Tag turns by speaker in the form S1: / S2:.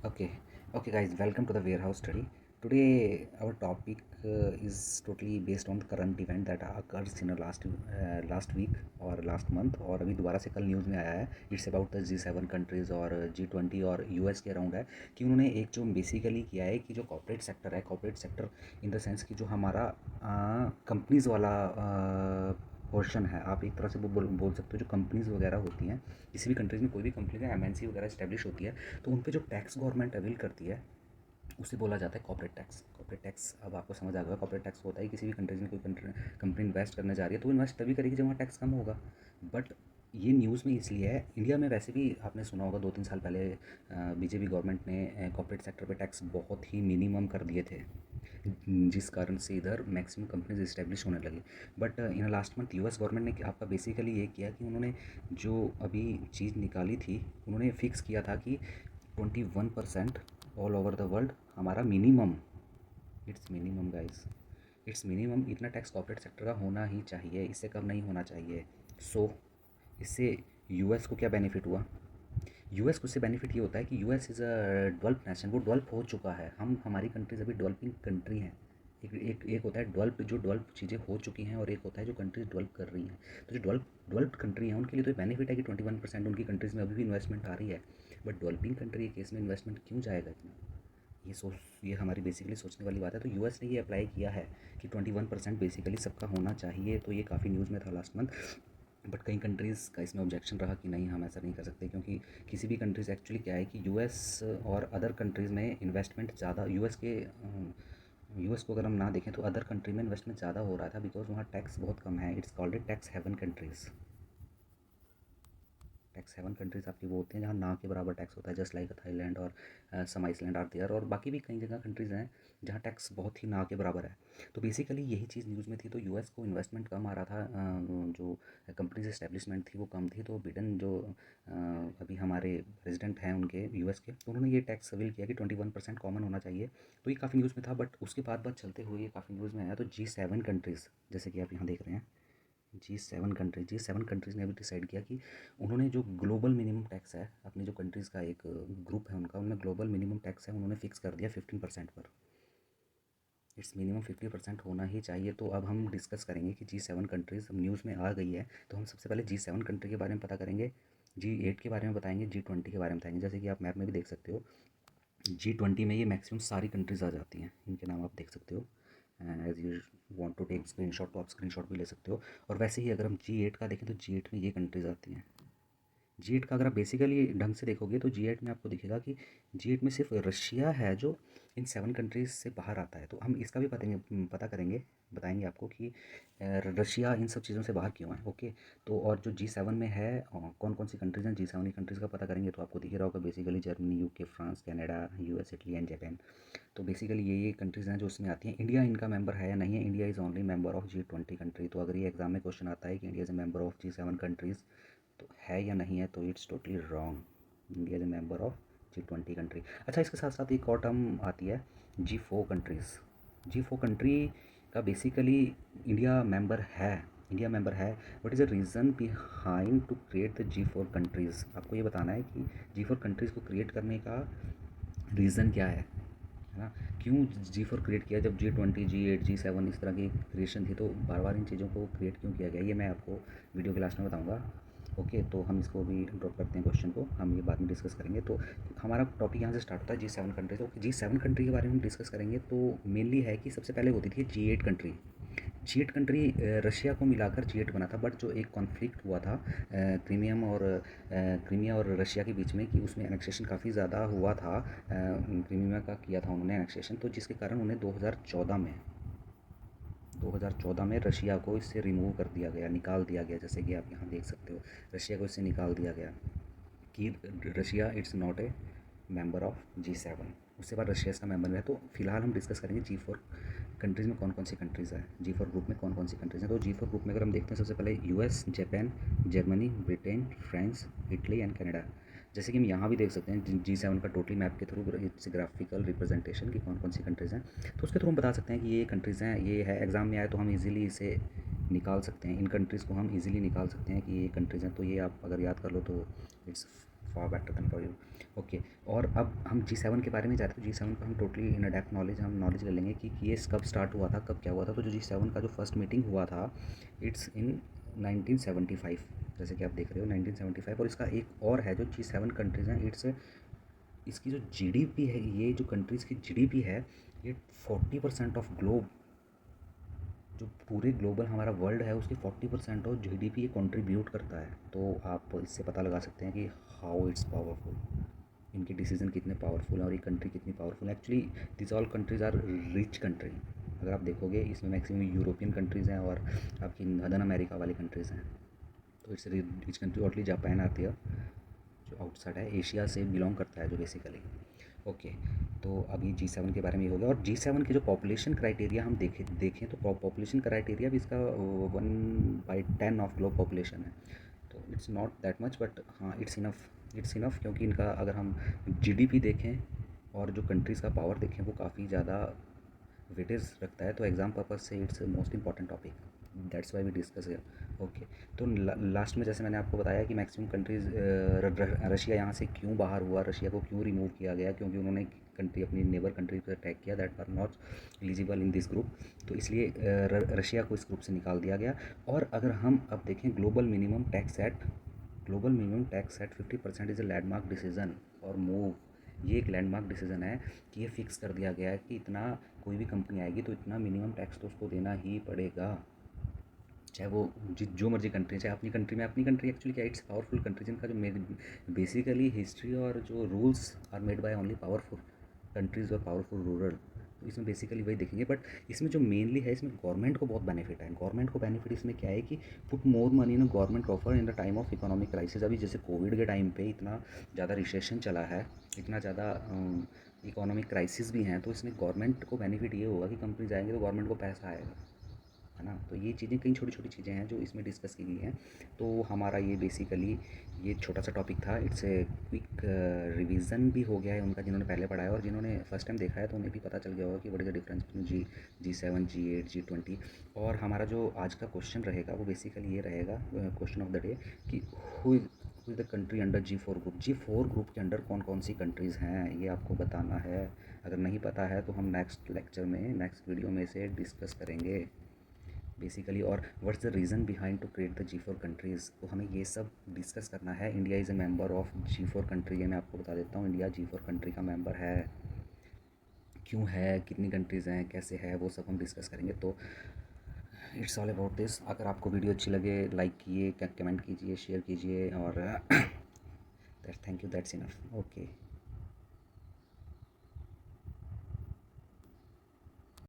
S1: Okay, okay, guys, welcome to the warehouse study. Today, our topic is totally based on the current event that occurs in the last week or last month और अभी दोबारा से कल news में आया है. It's about the G7 countries और G20 और यूएस के अराउंड है कि उन्होंने एक जो बेसिकली किया है कि जो corporate sector in the sense कि जो हमारा कंपनीज़ वाला पोर्शन है, आप एक तरह से वो बोल सकते हो. जो कंपनीज़ वगैरह होती हैं किसी भी कंट्रीज़ में, कोई भी कंपनी का एमएनसी वगैरह इस्टेब्लिश होती है, तो उन पे जो टैक्स गवर्नमेंट अवेल करती है उसे बोला जाता है कॉर्पोरेट टैक्स. कॉर्पोरेट टैक्स अब आपको समझ आ गया. कॉर्पोरेट टैक्स होता है किसी भी कंट्रीज में कोई कंपनी इन्वेस्ट करने जा रही है तो वो इन्वेस्ट तभी करेगी जब वहाँ टैक्स कम होगा. बट ये न्यूज़ में इसलिए है, इंडिया में वैसे भी आपने सुना होगा 2-3 साल पहले बीजेपी गवर्नमेंट ने कॉर्पोरेट सेक्टर पे टैक्स बहुत ही मिनिमम कर दिए थे, जिस कारण से इधर मैक्सिमम कंपनीज इस्टेब्लिश होने लगी. But in last month US government ने आपका बेसिकली ये किया कि उन्होंने जो अभी चीज़ निकाली थी, उन्होंने फिक्स किया था कि 21% ऑल ओवर द वर्ल्ड हमारा minimum. It's minimum guys, it's minimum. इतना टैक्स कॉर्पोरेट सेक्टर का होना ही चाहिए, इससे कम नहीं होना चाहिए. सो इससे यूएस को क्या बेनिफिट हुआ? यूएस को इससे बेनिफिट ये होता है कि US is a developed nation, वो डेवलप हो चुका है. हमारी कंट्रीज अभी डेवलपिंग कंट्री हैं. एक होता है डेवलप, जो डेवलप चीज़ें हो चुकी हैं, और एक होता है जो कंट्रीज डेवलप कर रही हैं. तो जो डेवलप्ड कंट्री हैं उनके लिए तो बेनिफिट है कि 21% उनकी कंट्रीज़ में अभी भी इन्वेस्टमेंट आ रही है. बट डेवलपिंग कंट्री के केस में इन्वेस्टमेंट क्यों जाएगा इतना? ये हमारी बेसिकली सोचने वाली बात है. तो यूएस ने ये अप्लाई किया है कि 21% बेसिकली सबका होना चाहिए. तो ये काफ़ी न्यूज़ में था लास्ट मंथ. बट कई कंट्रीज़ का इसमें ऑब्जेक्शन रहा कि नहीं, हम ऐसा नहीं कर सकते, क्योंकि किसी भी कंट्रीज़ एक्चुअली क्या है कि यूएस और अदर कंट्रीज़ में इन्वेस्टमेंट ज़्यादा, यूएस को अगर हम ना देखें तो अदर कंट्री में इन्वेस्टमेंट ज़्यादा हो रहा था बिकॉज वहाँ टैक्स बहुत कम है. It's called tax haven countries. Tax haven countries आपकी वो होती हैं जहाँ ना के बराबर टैक्स होता है, जस्ट लाइक थाईलैंड और सम आइसलैंड आर देयर, और बाकी भी कई जगह कंट्रीज़ हैं जहाँ टैक्स बहुत ही ना के बराबर है. तो बेसिकली यही चीज़ न्यूज़ में थी. तो यूएस को इन्वेस्टमेंट कम आ रहा था, जो कंपनीज इस्टेब्लिशमेंट थी वो कम थी. तो बिडेन जो अभी हमारे प्रेसिडेंट हैं उनके यूएस के, तो उन्होंने ये टैक्स अवील किया कि 21% कॉमन होना चाहिए. तो ये काफ़ी न्यूज़ में था. बट उसके बाद चलते हुए ये काफ़ी न्यूज़ में आया. तो G7 कंट्रीज़, जैसे कि आप यहाँ देख रहे हैं, जी सेवन कंट्रीज़ ने अभी डिसाइड किया कि उन्होंने जो ग्लोबल मिनिमम टैक्स है, अपनी जो कंट्रीज़ का एक ग्रुप है उनका, उनमें ग्लोबल मिनिमम टैक्स है उन्होंने फिक्स कर दिया 15% पर. इट्स मिनिमम 50% होना ही चाहिए. तो अब हम डिस्कस करेंगे कि G7 कंट्रीज़ न्यूज़ में आ गई है, तो हम सबसे पहले G7 कंट्री के बारे में पता करेंगे, G8 के बारे में बताएंगे, G20 के बारे में बताएंगे. जैसे कि आप मैप में भी देख सकते हो, G20 में ये मैक्सिमम सारी कंट्रीज़ आ जाती हैं. इनके नाम आप देख सकते हो. As you want to take screenshot तो आप स्क्रीनशॉट भी ले सकते हो. और वैसे ही अगर हम G8 का देखें तो G8 में ये कंट्रीज़ आती हैं. G8 का अगर आप बेसिकली ढंग से देखोगे तो G8 में आपको दिखेगा कि G8 में सिर्फ रशिया है जो इन 7 कंट्रीज़ से बाहर आता है. तो हम इसका भी पता करेंगे, बताएंगे आपको कि रशिया इन सब चीज़ों से बाहर क्यों है. ओके. तो और जो G7 में है, कौन कौन सी कंट्रीज़ हैं G7 की कंट्रीज़ का पता करेंगे तो आपको दिख रहा होगा basically Germany, UK, France, Canada, US, Italy and Japan. तो बेसिकली ये कंट्रीज़ हैं जो उसमें आती हैं. इंडिया इनका मेंबर है या नहीं है? India is only member of G20 country. तो अगर ये एग्जाम में क्वेश्चन आता है कि India is a member of G7 countries, तो है या नहीं है, तो it's totally wrong. India is a member of G20 country. अच्छा, इसके साथ साथ एक और टर्म आती है G4 कंट्रीज़. G4 कंट्री का बेसिकली इंडिया मेंबर है. इंडिया मेंबर है. What is the reason behind to create the G4 countries? आपको ये बताना है कि G4 कंट्रीज़ को क्रिएट करने का रीज़न क्या है ना? क्यों G4 क्रिएट किया? जब G20, G8, G7 इस तरह की क्रिएशन थी, तो बार बार इन चीज़ों को क्रिएट क्यों किया गया, ये मैं आपको वीडियो के लास्ट में बताऊंगा. ओके. तो हम इसको भी ड्रॉप करते हैं, क्वेश्चन को हम ये बाद में डिस्कस करेंगे. तो हमारा टॉपिक यहाँ से स्टार्ट होता है G7 कंट्री. तो G7 कंट्री के बारे में हम डिस्कस करेंगे. तो मेनली है कि सबसे पहले होती थी G8 country. G8 country Russia को मिलाकर G8 बना था. बट जो एक कॉन्फ्लिक्ट हुआ था क्रीमिया और रशिया के बीच में, कि उसमें एनेक्सेशन काफ़ी ज़्यादा हुआ था. क्रीमिया का किया था उन्होंने एनेक्सेशन, तो जिसके कारण उन्हें 2014 में रशिया को इससे रिमूव कर दिया गया, निकाल दिया गया. जैसे कि आप यहाँ देख सकते हो, रशिया को इससे निकाल दिया गया कि Russia it's not a member of G7. उसके बाद रशिया इसका मेंबर है. तो फिलहाल हम डिस्कस करेंगे G4 कंट्रीज़ में कौन कौन सी कंट्रीज़ है, G4 ग्रुप में कौन कौन सी कंट्रीज़ हैं. तो G4 ग्रुप में अगर हम देखते हैं, सबसे पहले US, Japan, Germany, Britain, France, Italy and Canada. जैसे कि हम यहाँ भी देख सकते हैं G7 का टोटली मैप के थ्रू इट्स ग्राफिकल रिप्रेजेंटेशन, कि कौन कौन सी कंट्रीज़ हैं. तो उसके थ्रू हम बता सकते हैं कि ये कंट्रीज़ हैं, ये है. एग्ज़ाम में आए तो हम इजीली इसे निकाल सकते हैं. इन कंट्रीज़ को हम इजीली निकाल सकते हैं कि ये कंट्रीज़ हैं. तो ये आप अगर याद कर लो तो it's far better than for you. Okay, और अब हम G7 के बारे में जाते हैं। G7 का हम टोटली इन डेप्थ नॉलेज हम नॉलेज कर लेंगे कि ये कब स्टार्ट हुआ था, कब क्या हुआ था। तो जो G7 का जो फर्स्ट मीटिंग हुआ था, इट्स इन 1975, जैसे कि आप देख रहे हो 1975। और इसका एक और है जो G7 कंट्रीज़ हैं, इट्स इसकी जो जीडीपी है, ये जो कंट्रीज़ की जीडीपी है, ये 40% ऑफ ग्लोब, जो पूरे ग्लोबल हमारा वर्ल्ड है उसकी 40% ऑफ जीडीपी ये कंट्रीब्यूट करता है। तो आप इससे पता लगा सकते हैं कि हाउ इट्स पावरफुल, इनके डिसीजन कितने पावरफुल हैं और ये कंट्री कितनी पावरफुल है। Actually this all countries are rich country. अगर आप देखोगे इसमें मैक्सिमम यूरोपियन कंट्रीज़ हैं और आपकी नदर्न अमेरिका वाली कंट्रीज़ हैं। तो इट्स रिच कंट्री। ओटली जापान आती है जो आउटसाइड है, एशिया से बिलोंग करता है जो बेसिकली। ओके, तो अभी G7 के बारे में ये हो गया। और G7 के जो पॉपुलेशन क्राइटेरिया हम देखें तो पॉपुलेशन क्राइटेरिया भी इसका 1/10 ऑफ ग्लोब पॉपुलेशन है। तो it's not that much, but हाँ इट्स इनफ, क्योंकि इनका अगर हम जीडीपी देखें और जो कंट्रीज़ का पावर देखें वो काफ़ी ज़्यादा वेटेज रखता है। तो एग्ज़ाम पर्पज़ से it's most important topic, that's why we discuss here. Okay, तो लास्ट में जैसे मैंने आपको बताया कि मैक्सिमम कंट्रीज़, रशिया यहाँ से क्यों बाहर हुआ, रशिया को क्यों रिमूव किया गया, क्योंकि उन्होंने कंट्री अपनी नेबर कंट्री पर अटैक किया that are not eligible in this group. तो इसलिए रशिया को इस ग्रुप से निकाल दिया गया। और अगर हम अब देखें global minimum tax at 50% is a landmark decision और मूव। ये एक लैंडमार्क डिसीजन है कि ये फिक्स कर दिया गया है कि इतना, कोई भी कंपनी आएगी तो इतना मिनिमम टैक्स तो उसको देना ही पड़ेगा, चाहे वो जो मर्जी कंट्री, चाहे अपनी कंट्री में। अपनी कंट्री एक्चुअली क्या, इट्स पावरफुल कंट्री जिनका जो बेसिकली हिस्ट्री और जो rules are made by only powerful countries और पावरफुल रूरल। तो इसमें बेसिकली वही देखेंगे। बट इसमें जो मेनली है, इसमें गवर्नमेंट को बहुत बेनिफिट है। गवर्नमेंट को बेनिफिट इसमें क्या है कि put more money in government offer in the time of economic crisis. अभी जैसे कोविड के टाइम पे इतना ज़्यादा रिसेशन चला है, इतना ज़्यादा इकोनॉमिक क्राइसिस भी हैं, तो इसमें गवर्नमेंट को बेनिफिट ये होगा कि कंपनीज आएंगे तो गवर्नमेंट को पैसा आएगा, है ना। तो ये चीज़ें कई छोटी छोटी चीज़ें हैं जो इसमें डिस्कस की गई हैं। तो हमारा ये बेसिकली ये छोटा सा टॉपिक था। इट्स ए क्विक रिवीजन भी हो गया है उनका, जिन्होंने पहले पढ़ा है और जिन्होंने फर्स्ट टाइम देखा है तो उन्हें भी पता चल गया होगा कि what is the difference between G7, G8, G20। और हमारा जो आज का क्वेश्चन रहेगा वो बेसिकली ये रहेगा, क्वेश्चन ऑफ द डे, कि who is the country under G4 group. G4 group के अंडर कौन कौन सी कंट्रीज़ हैं ये आपको बताना है। अगर नहीं पता है तो हम नेक्स्ट लेक्चर में, नेक्स्ट वीडियो में से डिस्कस करेंगे बेसिकली। और what's the reason behind to create the G4 countries, तो हमें ये सब डिस्कस करना है। India is a member of G4 country, ये मैं आपको बता देता हूँ। इंडिया G4 कंट्री का मेंबर है, क्यों है, कितनी कंट्रीज़ हैं, कैसे है, वो सब हम डिस्कस करेंगे। तो इट्स ऑल अबाउट दिस। अगर आपको वीडियो अच्छी लगे लाइक कीजिए, कमेंट कीजिए, शेयर कीजिए और thank you, that's enough. Okay.